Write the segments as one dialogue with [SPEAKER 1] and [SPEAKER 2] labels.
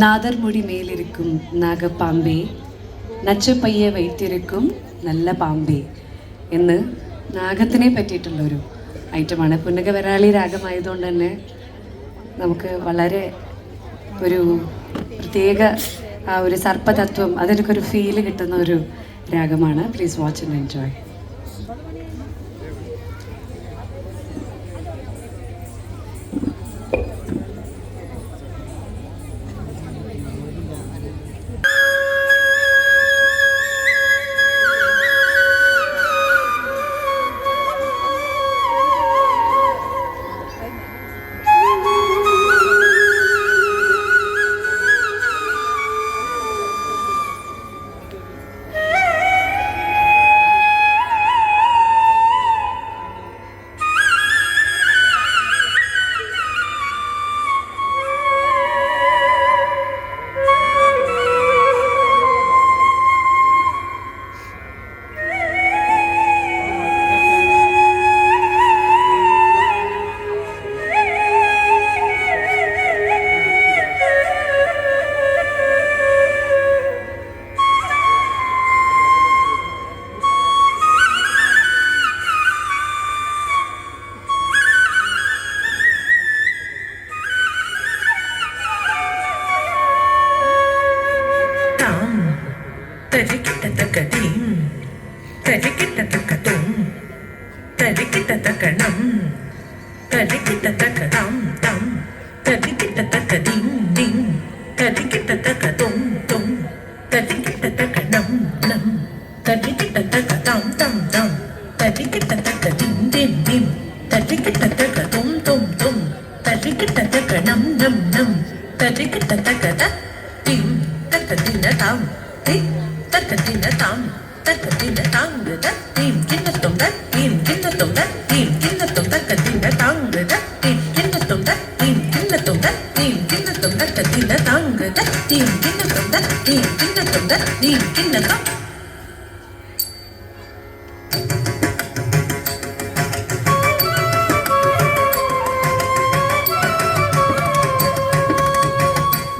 [SPEAKER 1] நாதர் முடி மேலிருக்கும் നാഗപ്പാമ്പേ നച്ചപ്പയ്യെ വൈത്തിരിക്കും നല്ല പാമ്പേ എന്ന് നാഗത്തിനെ പറ്റിയിട്ടുള്ളൊരു ഐറ്റമാണ്. പുന്നകവരാളി രാഗമായതുകൊണ്ട് തന്നെ നമുക്ക് വളരെ ഒരു പ്രത്യേക ആ ഒരു സർപ്പതത്വം അതിനൊക്കെ ഒരു ഫീല് കിട്ടുന്ന ഒരു രാഗമാണ്. Please watch and enjoy.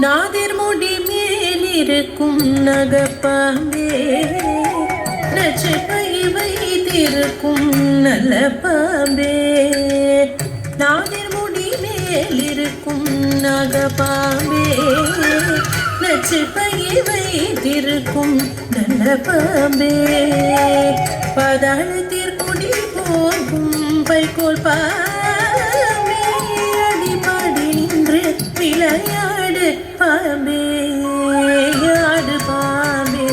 [SPEAKER 2] நாதிர் முடி மேலிருக்கும் நகப்பாம்பே நச்சப்பை வைத்திருக்கும் நல்ல பாம்பே. நாதிர் முடி மேலிருக்கும் நகப்பாம்பே நச்சப்பை வைத்திருக்கும் நல்ல பாம்பே. பாதாளத்திற் குடி போகும் பைக்கோல் பாம்பே அடிபாடி நின்று விளையாடு பாம்பே ஆடு பாம்பே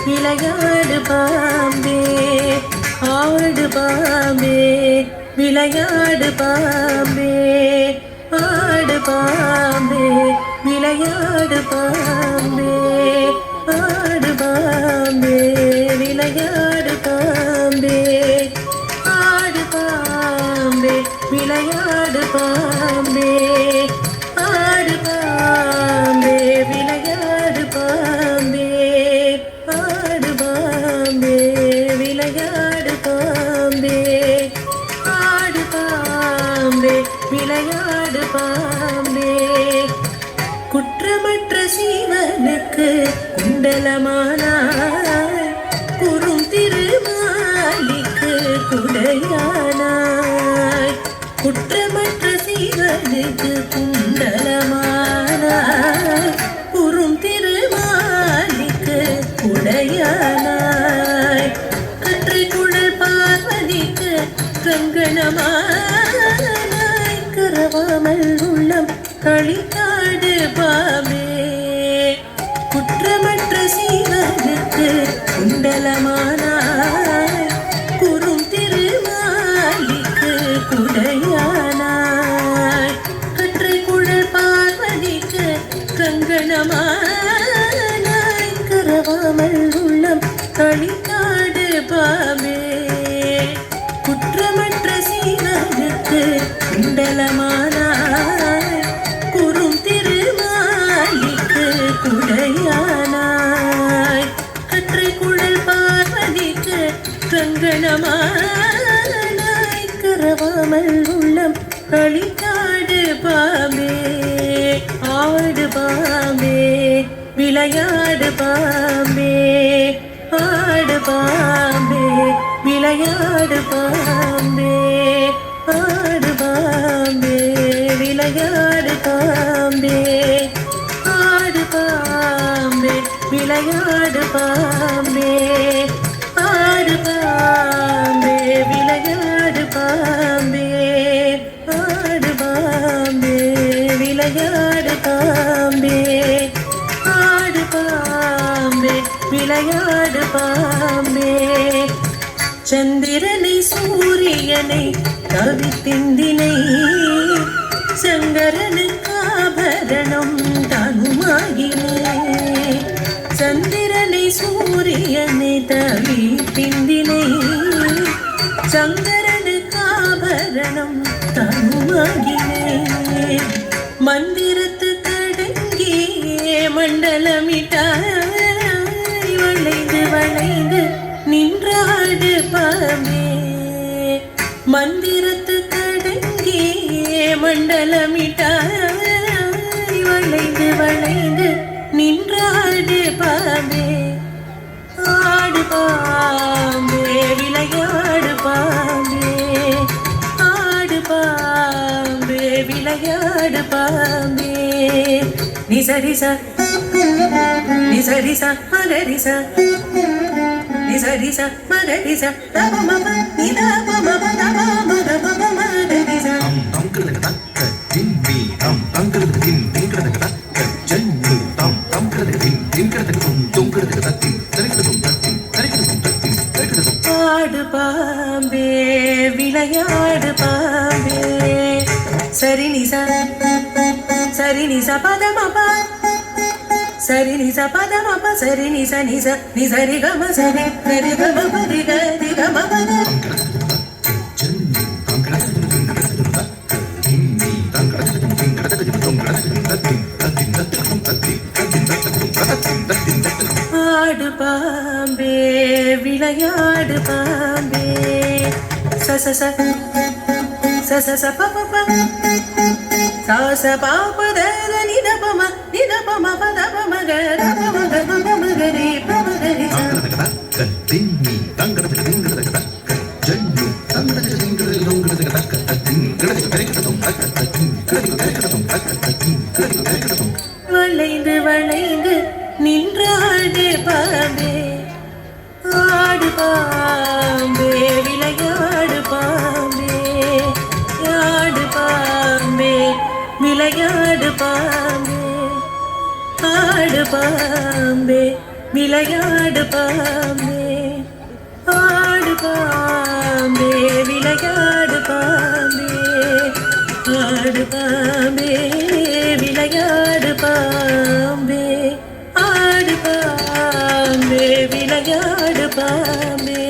[SPEAKER 2] விளையாடு பாம்பே ஆடு பாம்பே விளையாடு பாம்பே ஆடு பாம்பே விளையாடு பாம்பே ஆடு பாம்பே விளையாடு பாம்பே ஆடு பாம்பே விளையாடு பாம்பே ஆடு பாம்பே விளையாடு பாம்பே ஆடு பாம்பே விளையாடு பாம்பே ஆடு பாம்பே விளையாடு பாம்பே. குற்றமற்ற சீவனுக்கு குண்டலமானாய் குறும் திருமாலிக்கு குடையானாய். குற்றமற்ற சீவனுக்கு குண்டலமானாய் குறும் திருமாலிக்கு குடையானாய். கற்றை குழல் பார்வதிக்கு கங்கணமானாய் கரவாமல் உள்ளம் களித்தாடு பாம்பே. குற்றமற்ற சீவனுக்கு குண்டலமானாய் குறும் திருமாலிக்கு குடையானாய். கற்றை குழல் பார்வதிக்கு கங்கணமானாய் கரவாமல் உள்ளம் களித்தாடு பாம்பே. குற்றமற்ற சீவனுக்கு குண்டலமானாய் குறும் திருமாலிக்கு குடையானாய். கற்றை குழல் பார்வதிக்கு கங்கணமானாய் கரவாமல் உள்ளம் களித்தாடு பாம்பே ஆடு பாம்பே விளையாடு பாம்பே ஆடு பாம்பே விளையாடு பாம்பே ஆடு பாம்பே விளையாடு பாம்பே ஆடு பாம்பே விளையாடு பாம்பே ஆடு பாம்பே விளையாடு பாம்பே ஆடு பாம்பே விளையாடு பாம்பே ஆடு பாம்பே விளையாடு பாம்பே சந்திரனை சூரியனை கவித்திந்தினை சங்கரனுக்கு ஆபரணம் தானுமாகினே சந்திரனை சூரியனை தவித்திந்தினை சங்கரனுக்கு ஆபரணம் தானுமாகினே மந்திரத்து கடங்கி மண்டலமிட்டாய் வளைந்து வளைந்து நின்றாடு பாமே மந்திரத்து கடங்கி மண்டலமிட்டாய் வளைந்து வளைந்து நின்றாடு பாமே ஆடு பாம்பே விளையாடு பாம்பே ஆடு பாம்பே விளையாடு பாம்பே நிசரிசா நிசரிசா மகரிசா நிசரிசா மகரிசா தபமப நிதபமப தபமப மகரிசா ஆடு பாம்பே விளையாடு பாம்பே சரி நிசா பதமபா சரி நிசா பதமபா சரி நிசா நிசா நிசரி கம சரி சரி கம பரி கரி கம பத ஆடு பாம்பே விளையாடு பாம்பே சச ச சச ச ப ப ப ச ப ப த நித ப ம ப த ப ம க ர ப ம க ப ம க ரி ப ம க ரி ச
[SPEAKER 3] தின்னி தங்கடத திங்கடத ஜன்னு தங்கடத திங்கடத லோங்கடத தக்க தக்கின் கடத கரைக்கடதும் தக்க தக்கின் கடத கரைக்கடதும் தக்க தக்கின் கடத கரைக்கடதும்
[SPEAKER 2] வளைந்து வளைந்து நின்றாடு பாம்பே ஆடு பாம்பே விளையாடு பாம்பே ஆடு பாம்பே விளையாடு பாம்பே ஆடு பாம்பே விளையாடு பாம்பே ஆடு பாம்பே விளையாடு பாம்பே ஆடு பாம்பே விளையாடு பாம்பே ஆடு பாம்பே விளையாடு பாம்பே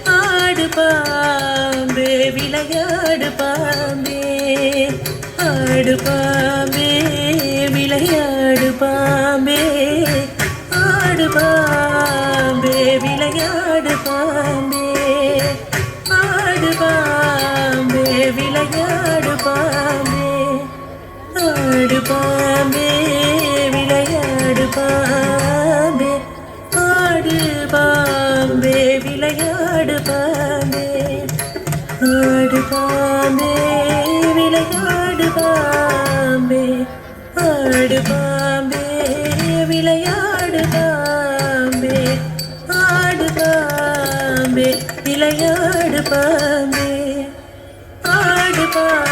[SPEAKER 2] ஆடு பாம்பே விளையாடு பாம்பே ஆடு பாம்பே விளையாடு பாம்பே ஆடு பாம்பே விளையாடு பாம்பே ஆடு பாம்பே விளையாடு பாம்பே ஆடு பாம்பே விளையாடு பாம்பே ஆடு பாம்பே விளையாடு பாம்பே ஆடு பாம்பே விளையாடு பாம்பே ஆடு பாம்பே விளையாடு பாம்பே ஆடு பாம்பே விளையாடு பாம்பே ஆடு பாம்பே